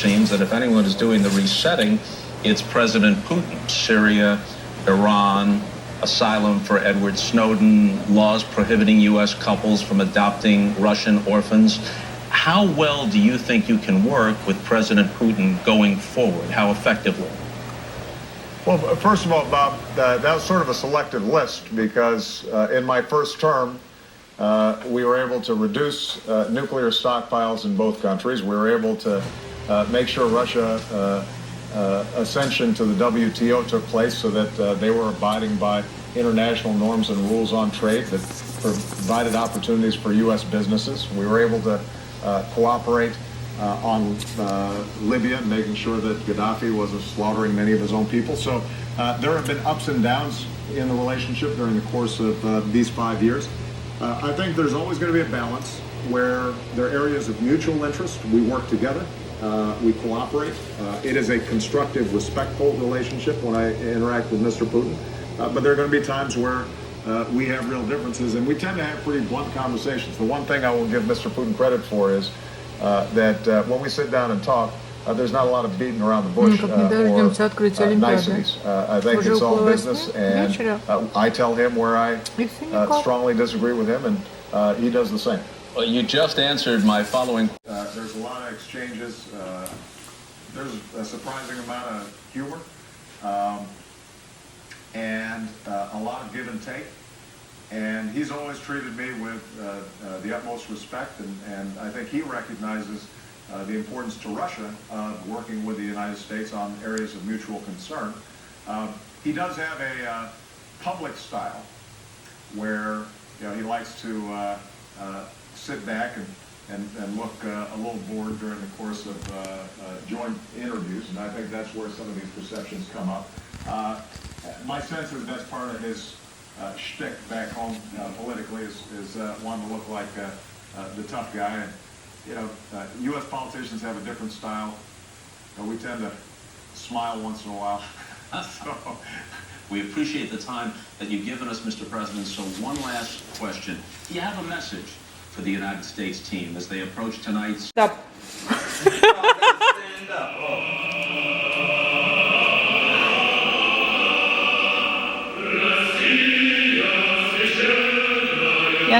seems, that if anyone is doing the resetting, it's President Putin. Syria, Iran, asylum for Edward Snowden, laws prohibiting U.S. couples from adopting Russian orphans. How well do you think you can work with President Putin going forward? How effectively? Well, first of all, Bob, that was sort of a selective list because in my first term, we were able to reduce nuclear stockpiles in both countries. We were able to make sure Russia ascension to the WTO took place so that they were abiding by international norms and rules on trade that provided opportunities for U.S. businesses. We were able to cooperate on Libya, making sure that Gaddafi wasn't slaughtering many of his own people. So there have been ups and downs in the relationship during the course of these 5 years. I think there's always going to be a balance where there are areas of mutual interest. We work together. We cooperate. It is a constructive, respectful relationship when I interact with Mr. Putin. But there are going to be times where we have real differences, and we tend to have pretty blunt conversations. The one thing I will give Mr. Putin credit for is that when we sit down and talk, there's not a lot of beating around the bush or niceties. I think it's all business, and I tell him where I strongly disagree with him, and he does the same. Well, you just answered my following. There's a lot of exchanges. There's a surprising amount of humor and a lot of give and take. And he's always treated me with the utmost respect, and I think he recognizes the importance to Russia of working with the United States on areas of mutual concern. He does have a public style where he likes to sit back and look a little bored during the course of joint interviews, and I think that's where some of these perceptions come up. My sense is that's part of his shtick back home politically is wanting to look like the tough guy. And, U.S. politicians have a different style. We tend to smile once in a while. So we appreciate the time that you've given us, Mr. President. So one last question. Do you have a message for the United States team as they approach tonight's... Stop. Stand up.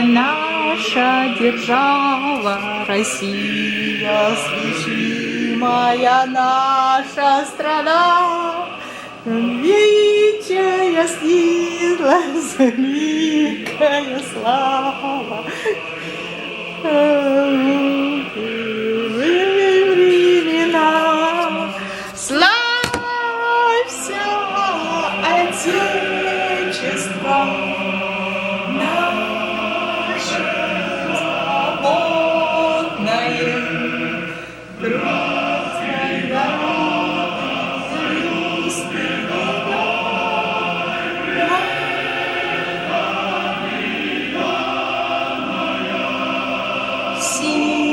Наша держава, Россия, священная наша страна, величия снилась великая слава. Времена, славься, Отечество. See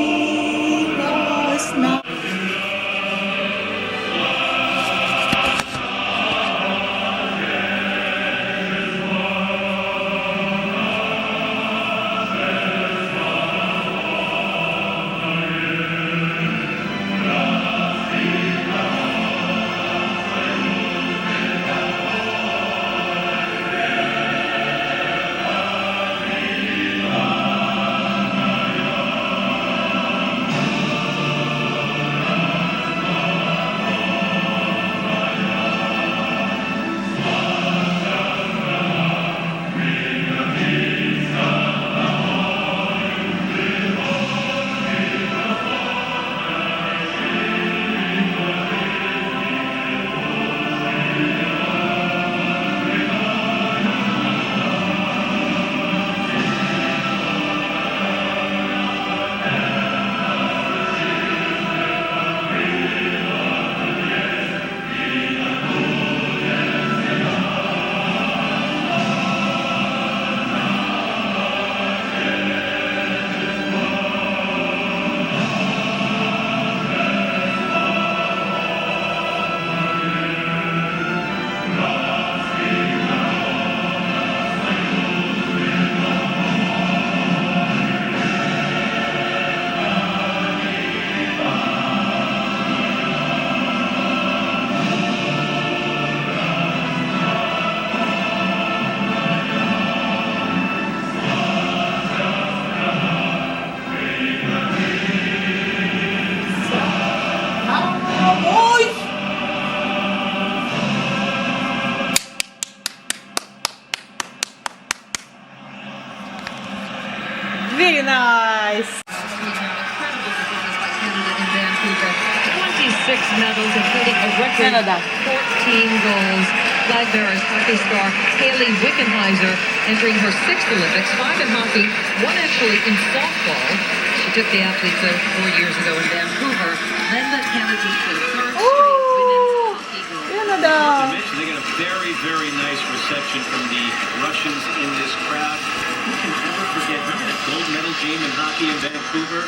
medals, including a record Canada. 14 goals. Flag bearers hockey star Haley Wickenheiser entering her 6th Olympics, 5 in hockey, 1 actually in softball. She took the athletes out 4 years ago in Vancouver, then led Canada to the 3rd straight women's hockey gold. Canada. They got a very, very nice reception from the Russians in this crowd. Who can ever forget? Remember that gold medal game in hockey in Vancouver?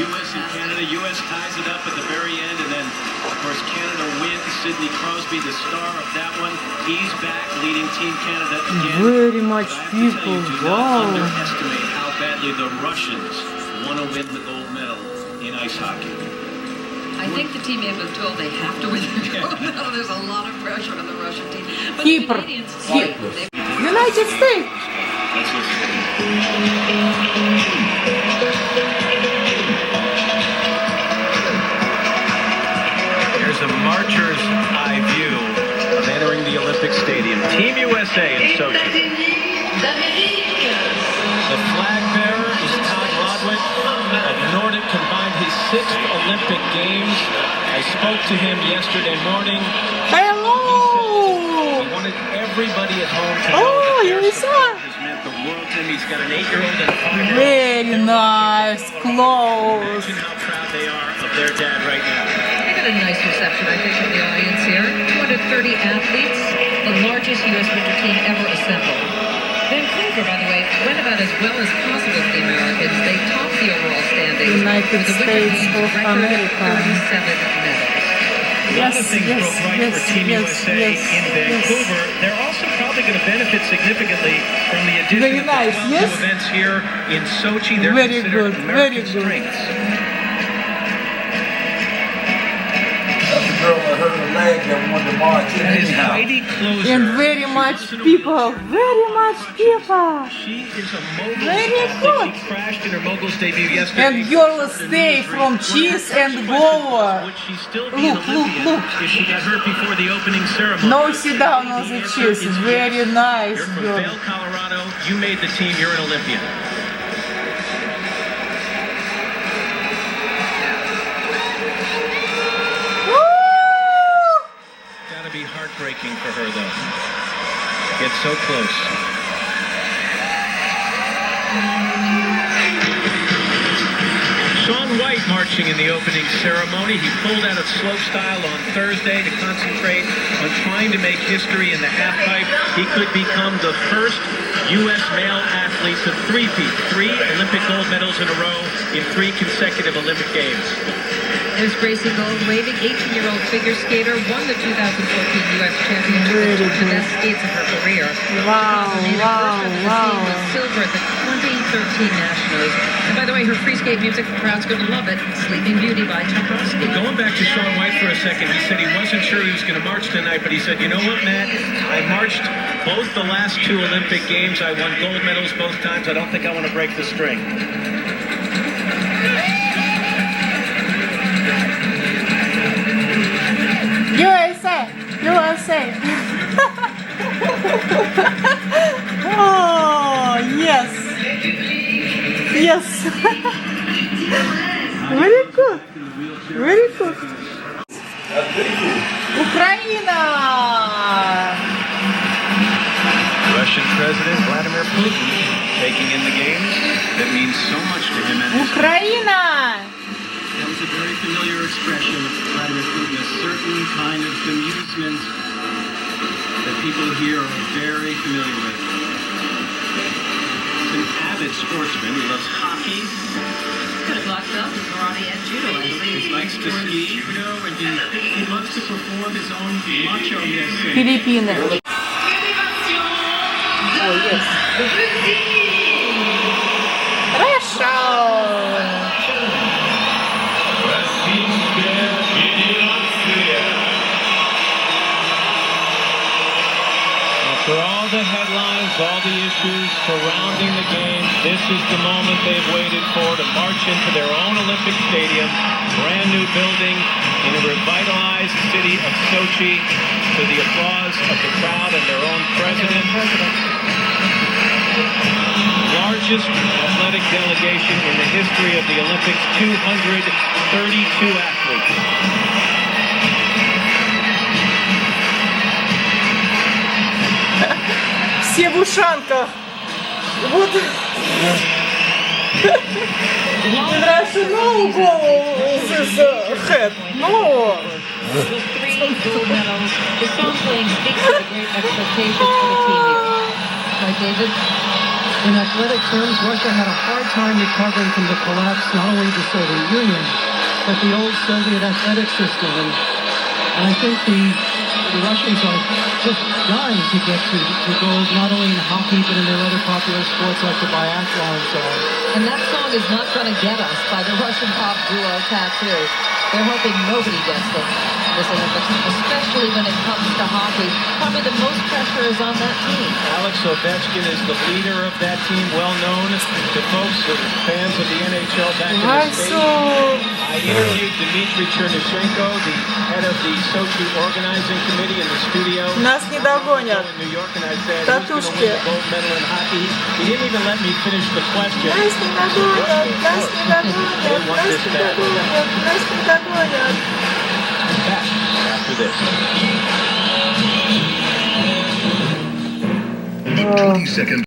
U.S. and Canada. U.S. ties it up at the very end, and then, of course, Canada wins. Sidney Crosby, the star of that one. He's back leading Team Canada again. Very much But I have to tell people. you, do Wow. not underestimate how badly the Russians want to win the gold medal in ice hockey. I think the team may have been told they have to win the gold medal. There's a lot of pressure on the Russian team. But the Kipper. Canadians, United States. Let's listen. Here's a marcher's eye view of entering the Olympic Stadium. Team USA in Sochi. The flag bearer is Todd Rodwick of Nordic, combined his 6th Olympic Games. I spoke to him yesterday morning. Hello. He wanted everybody at home to know Oh, that you their saw. support has meant the world to him. He's got an 8-year-old and a 5-year-old. Very nice. Close. Imagine how proud they are of their dad right now. they got a nice reception, I think, from the audience here. 230 athletes, the largest U.S. winter team ever assembled. Vancouver, by the way, went about as well as possible for the Americans. They topped the overall standings United with the winter States team's of record America. 37 medals. A lot of things broke right for Team USA in Vancouver. They're also probably going to benefit significantly from the addition Very of nice, the 12 yes? new events here in Sochi. They're Very considered good, American very good. strengths. That's the girl that hurt her leg that wanted to march in That is anyhow. Heidi Closer. And very much people. Very much people. She is a mogul Very athlete. good. She crashed in her mogul's debut yesterday. And girls stay from cheese and go. Would she still be an Look, look, Olympian look. if she got hurt before the opening ceremony? No sit down on the cheese. Very nice You're from girl. Vail, Colorado. You made the team. You're an Olympian. Gotta be heartbreaking for her, though. Get so close. Shaun White marching in the opening ceremony. He pulled out of slopestyle on Thursday to concentrate on trying to make history in the halfpipe. He could become the first U.S. male athlete to three-peat, 3 Olympic gold medals in a row in 3 consecutive Olympic Games. There's Gracie Gold, waving 18-year-old figure skater, won the 2014 U.S. Championship, Really which was the good. best skates of her career. Wow, wow, wow. Was silver at the 2013 Nationals. And by the way, her free skate music, the crowd's going to love it. Sleeping Beauty by Tchaikovsky. Going back to Shaun White for a second, he said he wasn't sure he was going to march tonight, but he said, you know what, Matt? I marched both the last 2 Olympic Games. I won gold medals both times. I don't think I want to break the string. USA. USA. Oh, yes. Yes. Very good. Very good. Ukraine. Russian President Vladimir Putin taking in the games. That means so much to him and his Ukraine. That was a very familiar expression. Vladimir Putin, a certain kind of amusement that people here are very familiar with. He's an avid sportsman. He loves hockey. Got a black belt in karate and judo, I believe. He likes to ski, judo, and he loves to perform his own macho-ness. Филиппины. Oh, yes. Russia. After all the headlines, all the issues surrounding the games, this is the moment they've waited for to march into their own Olympic Stadium, brand new building in a revitalized city of Sochi, to the applause of the crowd and their own president. Largest athletic delegation in the history of the Olympics, 232 athletes. ушанках. Вот. Rational goal this head. No. With 3 gold medals, the song playing speaks to the great expectations for the team here. Right, David? In athletic terms, Russia had a hard time recovering from the collapse not only of the Soviet Union, but the old Soviet athletic system. And I think the Russians are just dying to get to gold, not only in hockey, but in their other popular sports like the biathlon. And that song is not going to get us by the Russian pop duo Tattoo. They're hoping nobody gets them this Olympics, especially when it comes to hockey. Probably the most pressure is on that team. Alex Ovechkin is the leader of that team, well known to folks, fans of the NHL back in the States. I interviewed Dmitry Chernyshenko, the head of the Sochi organizing committee, in the studio. Нас не догонят. In New York, and I said, who's going to Татушки. win the gold medal in hockey? He didn't even let me finish the question. Нас не догонят. Нас не догонят. Нас не догонят. Нас не догонят. Back after this. The 20-second